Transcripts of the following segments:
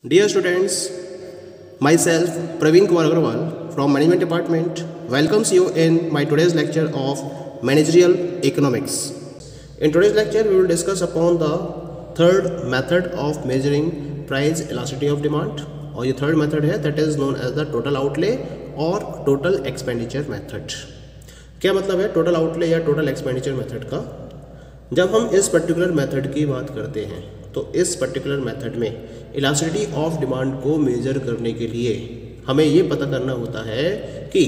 Dear students, myself Praveen Kumar Agarwal from Management Department welcomes you in my today's lecture of Managerial Economics. In today's lecture, we will discuss upon the third method of measuring price elasticity of demand, और ये third method है that is known as the total outlay और total expenditure method. क्या मतलब है total outlay या total expenditure method का? जब हम इस पर्टिकुलर मेथड की बात करते हैं तो इस पर्टिकुलर मेथड में इलास्टिसिटी ऑफ डिमांड को मेजर करने के लिए हमें ये पता करना होता है कि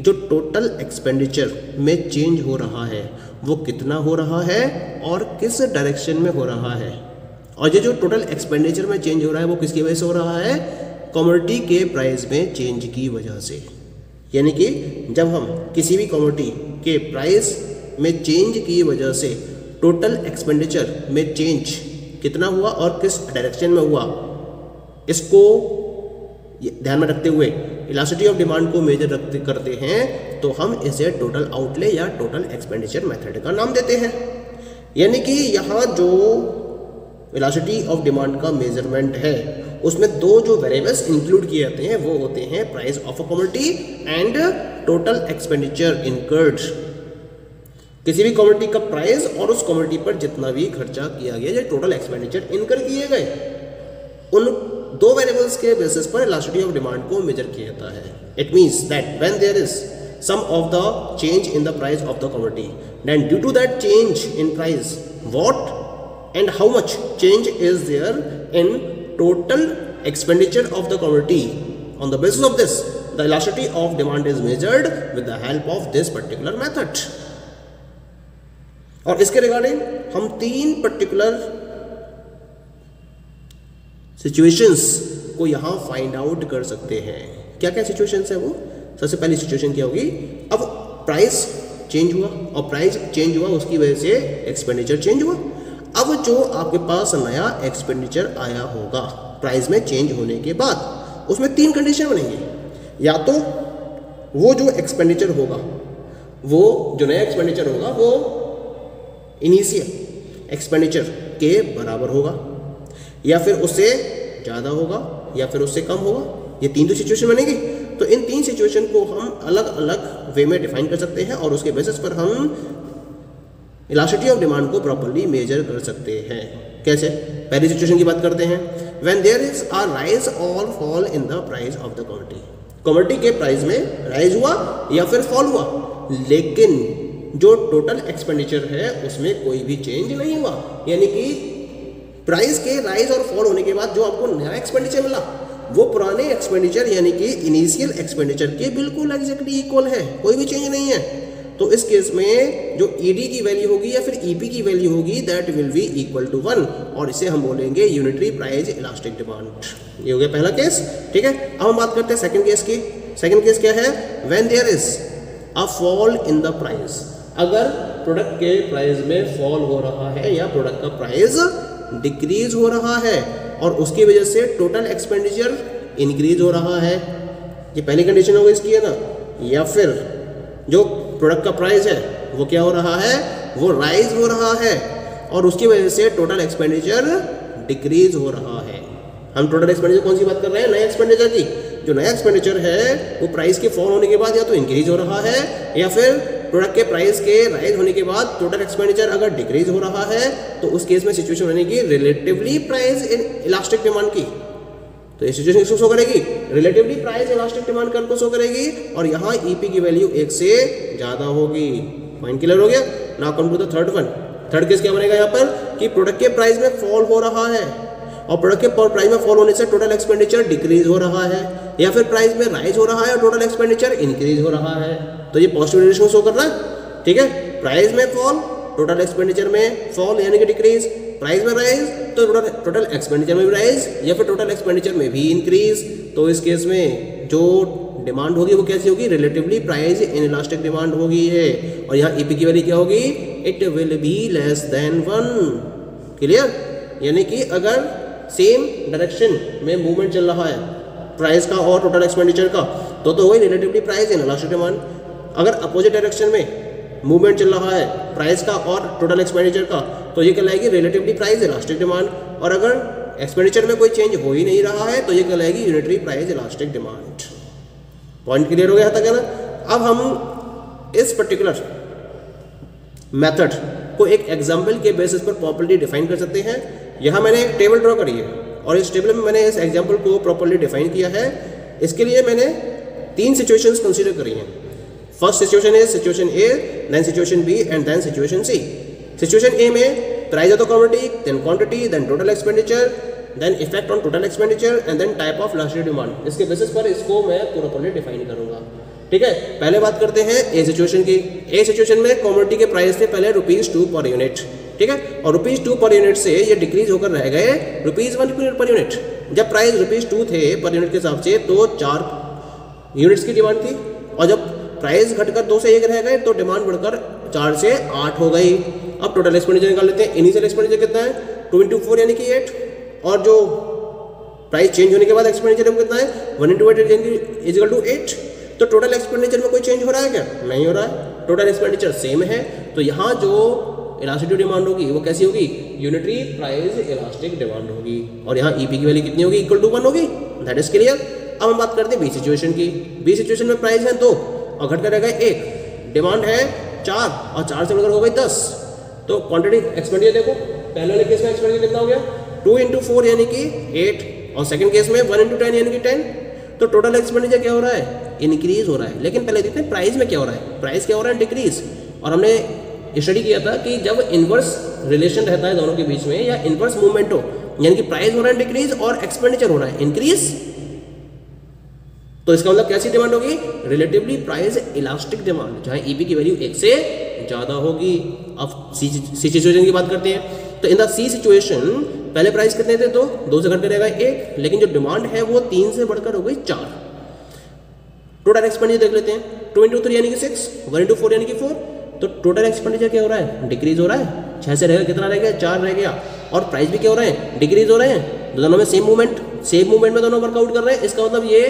जो टोटल एक्सपेंडिचर में चेंज हो रहा है वो कितना हो रहा है और किस डायरेक्शन में हो रहा है। और ये जो टोटल एक्सपेंडिचर में चेंज हो रहा है वो किसकी वजह से हो रहा है? कमोडिटी के प्राइस में चेंज की वजह से। यानी कि जब हम किसी भी कमोडिटी के प्राइस में चेंज की वजह से टोटल एक्सपेंडिचर में चेंज कितना हुआ और किस डायरेक्शन में हुआ, इसको ध्यान में रखते हुए इलास्टिसिटी ऑफ डिमांड को मेजर करते हैं तो हम इसे टोटल आउटले या टोटल एक्सपेंडिचर मेथड का नाम देते हैं। यानी कि यहाँ जो इलास्टिसिटी ऑफ डिमांड का मेजरमेंट है उसमें दो जो वेरिएबल्स इंक्लूड किए जाते हैं वो होते हैं price of a commodity and total expenditure incurred. किसी भी कमोडिटी का प्राइस और उस कमोडिटी पर जितना भी खर्चा किया गया या टोटल एक्सपेंडिचर इनकर किए गए, उन दो वेरिएबल्स के बेसिस पर इलास्टिसिटी ऑफ डिमांड को मेजर किया जाता है। It means that when there is some of the change in the price of the commodity, then due to that change in price what and how much change is there in total expenditure of the commodity, on the basis of this the elasticity of demand is measured with the help of this particular method. और इसके regarding हम तीन particular situations को यहां find out कर सकते हैं। क्या क्या सिचुएशंस है वो? सबसे पहली सिचुएशन क्या होगी, अब प्राइस चेंज हुआ और प्राइस चेंज हुआ उसकी वजह से एक्सपेंडिचर चेंज हुआ। अब जो आपके पास नया एक्सपेंडिचर आया होगा प्राइस में चेंज होने के बाद, उसमें तीन कंडीशन बनेंगी। या तो वो जो एक्सपेंडिचर होगा, वो जो नया एक्सपेंडिचर होगा वो इनिशियल एक्सपेंडिचर के बराबर होगा, या फिर उससे ज़्यादा होगा, या फिर उससे कम होगा। ये तीन तो सिचुएशन बनेगी। तो इन तीन सिचुएशन को हम अलग अलग वे में डिफाइन कर सकते हैं और उसके बेसिस पर हम इलास्टिसिटी ऑफ डिमांड को प्रॉपर्ली मेजर कर सकते हैं। कैसे? पहली सिचुएशन की बात करते हैं। When there is a rise और fall in the price of the commodity, commodity के प्राइस में राइज हुआ या फिर फॉल हुआ, लेकिन जो टोटल एक्सपेंडिचर है उसमें कोई भी चेंज नहीं हुआ। यानी कि प्राइस के राइज और फॉल होने के बाद जो आपको नया एक्सपेंडिचर मिला वो पुराने एक्सपेंडिचर यानी कि इनिशियल एक्सपेंडिचर के बिल्कुल एग्जैक्टली इक्वल है, कोई भी चेंज नहीं है। तो इस केस में जो ईडी की वैल्यू होगी या फिर ईपी की वैल्यू होगी that will be equal to 1, और इसे हम बोलेंगे यूनिटरी प्राइस इलास्टिक डिमांड। ये हो गया पहला केस। ठीक है, अब हम बात करते हैं सेकंड केस की। सेकंड केस क्या है? When there is a fall in the price, अगर प्रोडक्ट के प्राइस में फॉल हो रहा है या प्रोडक्ट का प्राइस डिक्रीज हो रहा है और उसकी वजह से टोटल एक्सपेंडिचर इंक्रीज हो रहा है, ये पहली कंडीशन होगी इसकी, है ना। या फिर जो प्रोडक्ट का प्राइस है वो क्या हो रहा है, वो राइज हो रहा है और उसकी वजह से टोटल एक्सपेंडिचर डिक्रीज हो रहा है। हम टोटल एक्सपेंडिचर कौन सी बात कर रहे हैं? नए एक्सपेंडिचर की। जो नया एक्सपेंडिचर है वो प्राइस के फॉल होने के बाद या तो इंक्रीज हो रहा है या फिर प्रोडक्ट के प्राइस के राइज होने के बाद टोटल एक्सपेंडिचर अगर डिक्रीज हो रहा है तो उस केस में सिचुएशन बनेगी relatively price in elastic demand की। तो ये सिचुएशन किसको शो करेगी? Relatively price elastic demand curve को शो करेगी, और यहाँ ईपी की वैल्यू 1 से ज़्यादा होगी। पॉइंट क्लियर हो गया? Now come to the third one. Third case क्या बनेगा यहाँ पर कि प्रोडक्ट के प्राइस में फॉल हो रहा है और प्रोडक्ट के प्राइस में फॉल होने से टोटल एक्सपेंडिचर डिक्रीज हो रहा है, या फिर प्राइस में राइज हो रहा है और टोटल एक्सपेंडिचर इंक्रीज हो रहा है। तो ये पॉजिटिव रिलेशन शो कर रहा है। ठीक है, प्राइस में फॉल, टोटल एक्सपेंडिचर में फॉल यानी कि डिक्रीज, प्राइस में राइज तो टोटल एक्सपेंडिचर में भी राइज या फिर टोटल एक्सपेंडिचर में भी इंक्रीज। तो इस केस में जो डिमांड होगी वो कैसी होगी? Relatively price in elastic demand होगी है। और यहाँ ईपी की वैल्यू क्या होगी? It will be less than 1। Clear? यानी कि अगर सेम डायरेक्शन में मूवमेंट चल रहा है प्राइस का और टोटल एक्सपेंडिचर का तो वही relatively price in elastic demand. अगर अपोजिट डायरेक्शन में मूवमेंट चल रहा है प्राइस का और टोटल एक्सपेंडिचर का तो ये कहलाएगी रिलेटिवली प्राइस इलास्टिक डिमांड। और अगर एक्सपेंडिचर में कोई चेंज हो ही नहीं रहा है, तो ये कहलाएगी unitary price elastic demand. Point clear हो गया था क्या ना? अब हम इस पर्टिकुलर मेथड को एक एग्जाम्पल के बेसिस पर प्रॉपर्ली डिफाइन कर सकते हैं। यहाँ मैंने एक टेबल ड्रॉ करी है और इस टेबल में मैंने इस एग्जाम्पल को प्रॉपर्ली डिफाइन किया है। इसके लिए मैंने 3 सिचुएशंस कंसीडर करी हैं। First situation is situation A, then situation B and then situation C. Situation A में price of the commodity, then quantity, then total expenditure, then effect on total expenditure and then type of elastic demand. इसके basis पर इसको मैं properly define करूंगा। ठीक है, पहले बात करते हैं ए सिचुएशन की। ए सिचुएशन में कमोडिटी के प्राइस थे पहले ₹2 पर यूनिट, ठीक है, और ₹2 पर यूनिट से ये डिक्रीज होकर रह गए ₹1 पर यूनिट। जब प्राइस ₹2 थे पर यूनिट के हिसाब से तो 4 यूनिट्स की डिमांड थी, और जब प्राइस घटकर 2 से 1 रह गए तो डिमांड बढ़कर 4 से 8 हो गई। अब टोटल एक्सपेंडिचर निकाल लेते हैं। इनिशियल एक्सपेंडिचर कितना है? 2 × 4 यानी कि 8, और जो प्राइस चेंज होने के बाद एक्सपेंडिचर कितना है? 1 × 8 इज इक्वल टू 8। तो टोटल एक्सपेंडिचर में कोई चेंज हो रहा है क्या? नहीं हो रहा है, टोटल एक्सपेंडिचर सेम है। तो यहाँ जो इलास्टिक डिमांड होगी वो कैसी होगी? यूनिटरी प्राइस इलास्टिक डिमांड होगी, और यहाँ ईपी की वैल्यू कितनी होगी? इक्वल टू 1 होगी। That is clear. अब हम बात करते हैं बी सिचुएशन की। बी सिचुएशन में प्राइस है 2 और घटकर रह गए 1, डिमांड है 4 और 4 से बढ़कर हो गई 10। तो क्वांटिटी एक्सपेंडिचर देखो, पहले वाले केस में एक्सपेंडिचर कितना हो गया? 2 × 4 यानी कि 8, और सेकंड केस में 1 × 10 यानी कि 10। तो टोटल एक्सपेंडिचर क्या हो रहा है? इंक्रीज हो रहा है। लेकिन पहले देखते हैं प्राइस में क्या हो रहा है। प्राइस क्या हो रहा है? डिक्रीज। और हमने स्टडी किया था कि जब इनवर्स रिलेशन रहता है दोनों के बीच में, या इनवर्स मूवमेंट हो, यानी कि प्राइस हो रहा है डिक्रीज और एक्सपेंडिचर हो रहा है इंक्रीज, तो इसका मतलब कैसी डिमांड होगी? रिलेटिवली प्राइस इलास्टिक डिमांड, जहां ईपी की वैल्यू 1 से ज़्यादा होगी। अब सी सिचुएशन की बात करते हैं। तो इन द सी सिचुएशन पहले प्राइस कितने थे? 2 से घटकर रहेगा 1, लेकिन जो डिमांड है वो 3 से बढ़कर हो गई 4। टोटल एक्सपेंडिचर देख लेते हैं। 2 × 3 यानी कि 6, 1 × 4 यानी कि 4। तो टोटल एक्सपेंडिचर क्या हो रहा है? डिक्रीज हो रहा है। 6 से रहेगा कितना रह गया? 4 रह गया। और प्राइस भी क्या हो रहा है? डिक्रीज हो रहे हैं। दोनों में सेम मूवमेंट में दोनों वर्कआउट कर रहे हैं। इसका मतलब ये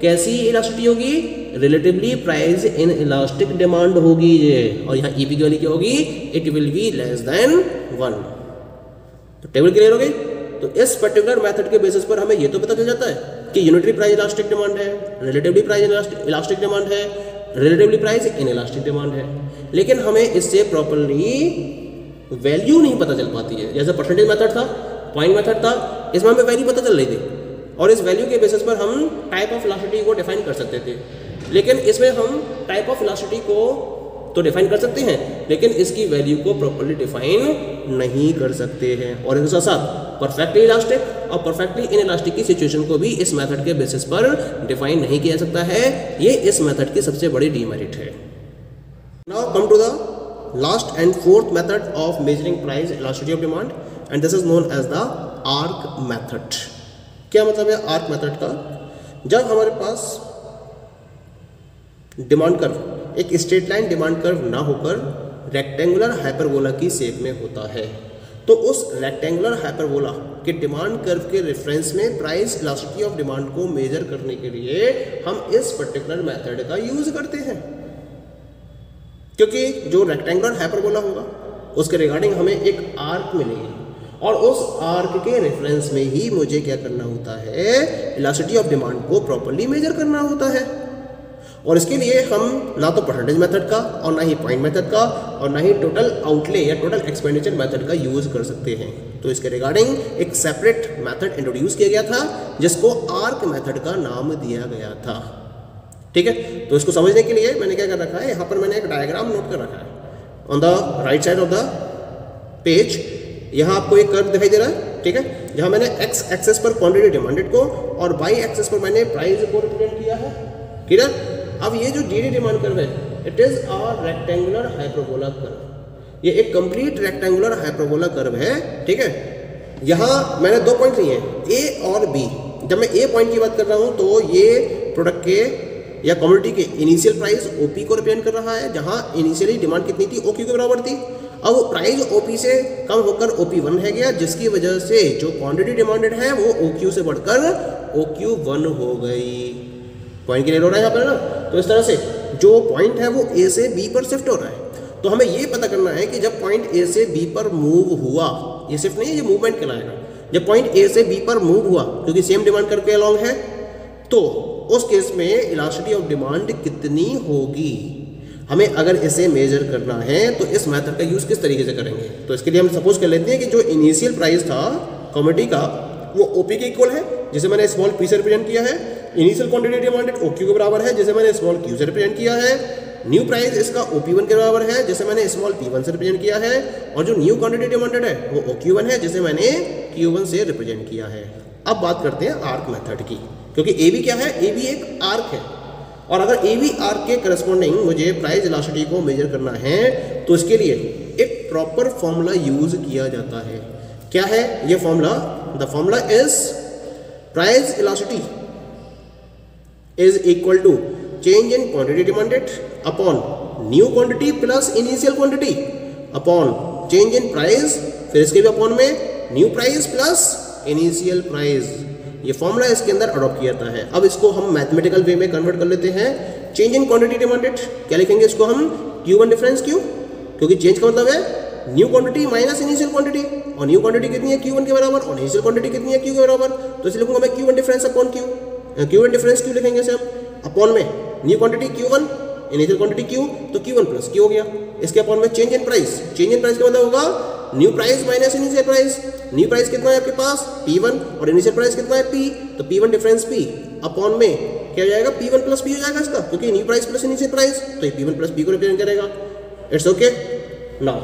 कैसी इलास्टिसिटी होगी? Relatively price in elastic demand होगी ये। और यहाँ ईपी की वैल्यू क्या होगी? It will be less than 1। तो टेबल क्लियर हो गई। तो इस पर्टिकुलर मेथड के बेसिस पर हमें ये तो पता चल जाता है कि यूनिटरी प्राइस इलास्टिक डिमांड है, रिलेटिवली प्राइस इलास्टिक डिमांड है, relatively price in elastic demand है। लेकिन हमें इससे प्रॉपर्ली वैल्यू नहीं पता चल पाती है। जैसे परसेंटेज मेथड था, पॉइंट मेथड था, इसमें हमें वैल्यू पता चल रही थी, और इस वैल्यू के बेसिस पर हम टाइप ऑफ इलास्टिसिटी को डिफाइन कर सकते थे। लेकिन इसमें हम टाइप ऑफ इलास्टिसिटी को तो डिफाइन कर सकते हैं, लेकिन इसकी वैल्यू को प्रॉपर्ली डिफाइन नहीं कर सकते हैं। और इसके साथ साथ परफेक्टली इलास्टिक और परफेक्टली इन इलास्टिक की सिचुएशन को भी इस मेथड के बेसिस पर डिफाइन नहीं किया जा सकता है। ये इस मेथड की सबसे बड़ी डीमेरिट है। Now come to the last and fourth method of measuring price elasticity of demand, and this is known as the arc method. क्या मतलब है आर्क मेथड का? जब हमारे पास डिमांड कर्व एक स्ट्रेट लाइन डिमांड कर्व ना होकर रेक्टेंगुलर हाइपरबोला की शेप में होता है, तो उस रेक्टेंगुलर हाइपरबोला के डिमांड कर्व के रेफरेंस में प्राइस इलास्टिसिटी ऑफ डिमांड को मेजर करने के लिए हम इस पर्टिकुलर मेथड का यूज करते हैं। क्योंकि जो रेक्टेंगुलर हाइपरबोला होगा उसके रिगार्डिंग हमें एक आर्क मिलेगी, और उस आर्क के रेफरेंस में ही मुझे क्या करना होता है? इलास्टिसिटी ऑफ डिमांड को प्रॉपर्ली मेजर करना होता है। और इसके लिए हम ना तो परसेंटेज मेथड का, और ना ही पॉइंट मेथड का, और ना ही टोटल आउटले या टोटल एक्सपेंडिचर मेथड का यूज कर सकते हैं। तो इसके रिगार्डिंग एक सेपरेट मेथड इंट्रोड्यूस किया गया था जिसको आर्क मेथड का नाम दिया गया था। ठीक है, तो इसको समझने के लिए मैंने क्या कर रखा है, यहाँ पर मैंने एक डायग्राम नोट कर रखा है। On the right side of the page यहाँ आपको एक कर्व दिखाई दे रहा है, ठीक है, जहाँ मैंने एक्स एक्सेस पर क्वांटिटी डिमांडेड को और वाई एक्सेस पर मैंने प्राइस को रिप्रेजेंट किया है। क्लियर? अब ये जो डी डिमांड कर्व है, it is a rectangular hyperbola curve. ये एक कंप्लीट रेक्टेंगुलर हाइपरबोला कर्व है। ठीक है, यहाँ मैंने 2 पॉइंट लिए हैं, ए और बी। जब मैं ए पॉइंट की बात कर रहा हूँ तो ये प्रोडक्ट के या कमोडिटी के इनिशियल प्राइस ओपी को रिप्रेजेंट कर रहा है, जहाँ इनिशियली डिमांड कितनी थी? ओक्यू के बराबर थी। अब प्राइस ओपी से कम होकर OP1 है गया, जिसकी वजह से जो क्वांटिटी डिमांडेड है वो OQ से बढ़कर OQ1 हो गई। पॉइंट क्लियर हो रहा है यहाँ पर ना? तो इस तरह से जो पॉइंट है वो A से B पर शिफ्ट हो रहा है। तो हमें ये पता करना है कि जब पॉइंट A से B पर मूव हुआ, ये शिफ्ट नहीं है, ये मूवमेंट कहलाएगा, जब पॉइंट ए से बी पर मूव हुआ क्योंकि सेम डिमांड करके अलॉन्ग है, तो उस केस में इलास्टिसिटी ऑफ डिमांड कितनी होगी। हमें अगर इसे मेजर करना है तो इस मेथड का यूज किस तरीके से करेंगे। तो इसके लिए हम सपोज कर लेते हैं कि जो इनिशियल प्राइस था कमोडिटी का वो ओपी के इक्वल है, जिसे मैंने स्मॉल पी से रिप्रेजेंट किया है। इनिशियल क्वांटिटी डिमांडेड ओक्यू के बराबर है, जिसे मैंने स्मॉल क्यू से रिप्रेजेंट किया है। न्यू प्राइस इसका ओपी1 के बराबर है, जिसे मैंने स्मॉल पी1 से रिप्रेजेंट किया है। और जो न्यू क्वांटिटी डिमांडेड है वो ओक्यू1 है, जिसे मैंने क्यू1 से रिप्रेजेंट किया है। अब बात करते हैं आर्क मेथड की, क्योंकि ए बी क्या है, ए बी एक आर्क है। और अगर ए बी आर्क के करस्पॉन्डिंग मुझे प्राइस इलास्टिसिटी को मेजर करना है तो इसके लिए एक प्रॉपर फॉर्मूला यूज किया जाता है। क्या है ये formula? The formula is price elasticity is equal to change in quantity demanded upon new quantity plus initial quantity upon change in price, फिर इसके भी अपॉन में new price plus initial price. ये फॉर्मूला इसके अंदर अडॉप्ट किया जाता है। अब इसको हम मैथमेटिकल वे में कन्वर्ट कर लेते हैं। चेंज इन क्वांटिटी डिमांडेड क्या लिखेंगे इसको हम? Q1 डिफरेंस Q, क्योंकि चेंज का मतलब है new quantity minus initial quantity, और न्यू क्वांटिटी कितनी है Q1 के बराबर, और इनिशियल क्वांटिटी कितनी है Q के बराबर। तो इसे लिखूंगा मैं Q1 difference upon Q, Q1 difference Q लिखेंगे इसे हम, अपॉन में new quantity Q1 initial quantity Q, तो Q1 प्लस Q हो गया। इसके अपॉन में change in price, change in price का मतलब होगा new price minus initial price. New price कितना है आपके पास P1 और इनिशियल प्राइस कितना है P, तो P1 डिफरेंस P अपॉन में क्या हो जाएगा, P1 प्लस P हो जाएगा इसका, क्योंकि new price plus initial price, तो ये P1 प्लस P को रिप्रेजेंट करेगा। It's okay. Now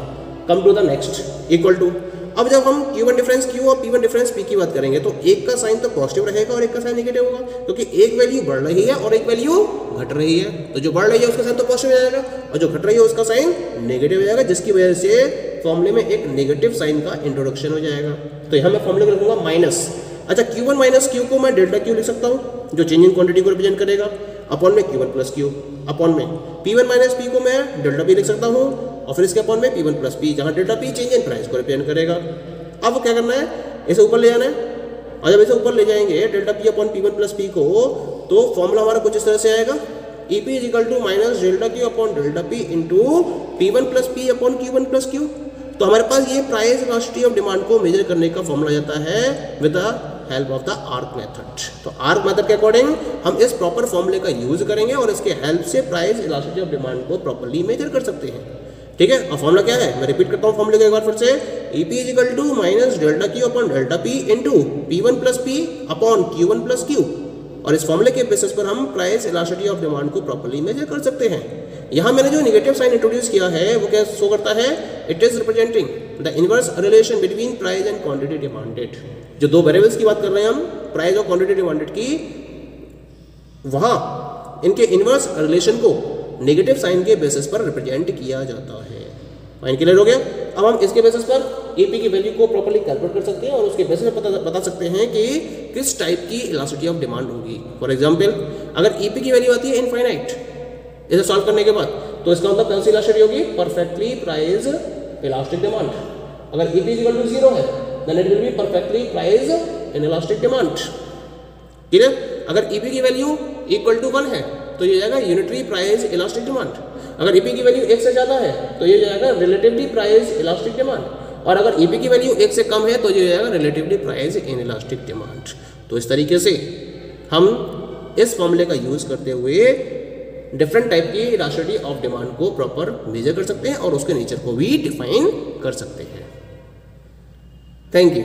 come to the next equal to. अब जब हम Q1 डिफरेंस Q और P1 डिफरेंस P की बात करेंगे तो एक का साइन तो पॉजिटिव रहेगा और एक का साइन नेगेटिव होगा, क्योंकि एक वैल्यू बढ़ रही है और एक वैल्यू घट रही है। तो जो बढ़ रही है उसका साइन तो पॉजिटिव हो जाएगा और जो घट रही है उसका साइन नेगेटिव हो जाएगा, जिसकी वजह से फॉर्मूले में एक नेगेटिव साइन का इंट्रोडक्शन हो जाएगा। तो यहाँ मैं फॉर्मूले को लिखूंगा माइनस। अच्छा, Q1 माइनस Q को मैं डेल्टा Q लिख सकता हूँ, जो चेंज इन क्वांटिटी को रिप्रेजेंट करेगा, अपॉन में Q1 प्लस Q, अपॉन में P1 माइनस P को मैं डेल्टा P लिख सकता हूँ, और फिर इसके अपॉन में P1 प्लस P, जहाँ delta P change in price को रिप्रेजेंट करेगा। अब क्या करना है, इसे ऊपर ले जाना है, और जब इसे ऊपर ले जाएंगे delta P upon P1 plus P को, तो फॉर्मूला हमारा कुछ इस तरह से आएगा, EP is equal to minus delta Q upon delta P into P1 plus P upon Q1 plus Q। तो हमारे पास ये प्राइस इलास्टिसिटी ऑफ डिमांड को मेजर करने का फॉर्मूला जाता है with the help of the arc method. तो आर्क मेथड के अकॉर्डिंग हम इस प्रॉपर फॉर्मूले का यूज करेंगे और इसके हेल्प से प्राइस इलास्टिसिटी ऑफ डिमांड को प्रॉपर्ली मेजर कर सकते हैं। ठीक है, और फॉर्मूला क्या है, मैं रिपीट करता हूँ फॉर्मूले को एक बार फिर से। EP is equal to minus delta Q upon delta P into P1 plus P upon Q1 plus Q, और इस फॉर्मूले के बेसिस पर हम प्राइस इलास्टिसिटी ऑफ डिमांड को प्रॉपर्ली मेजर कर सकते हैं। यहाँ मैंने जो नेगेटिव साइन इंट्रोड्यूस किया है वो क्या शो करता है, it is representing the inverse relation between price and quantity demanded. जो दो वेरिएबल्स की बात कर रहे हैं हम, प्राइस और क्वांटिटी डिमांडेड की, वहाँ इनके इनवर्स रिलेशन को नेगेटिव साइन के बेसिस पर रिप्रेजेंट किया जाता है। फाइन, क्लियर हो गया। अब हम इसके बेसिस पर EP की वैल्यू को प्रॉपर्ली कैलकुलेट कर सकते हैं और उसके बेसिस पर बता सकते हैं कि किस टाइप की इलास्टिसिटी ऑफ डिमांड होगी। फॉर एग्जांपल, अगर EP की वैल्यू आती है इनफाइनाइट, इसे सॉल्व करने के बाद, तो इसका मतलब कौन सी इलास्टिसिटी होगी, परफेक्टली प्राइस इलास्टिक डिमांड। अगर EP इज इक्वल टू 0 है, then it will be perfectly price inelastic demand. Clear. अगर EP की वैल्यू इक्वल टू 1 है तो ये जाएगा यूनिटरी प्राइस इलास्टिक डिमांड। अगर EP की वैल्यू 1 से ज़्यादा है तो ये जाएगा रिलेटिवली प्राइस इलास्टिक डिमांड, और अगर EP की वैल्यू 1 से कम है तो ये जाएगा रिलेटिवली प्राइस इनइलास्टिक डिमांड। तो इस तरीके से हम इस फॉर्मूले का यूज करते हुए डिफरेंट टाइप की इलास्टिसिटी ऑफ डिमांड को प्रॉपर मेजर कर सकते हैं और उसके नेचर को भी डिफाइन कर सकते हैं। Thank you.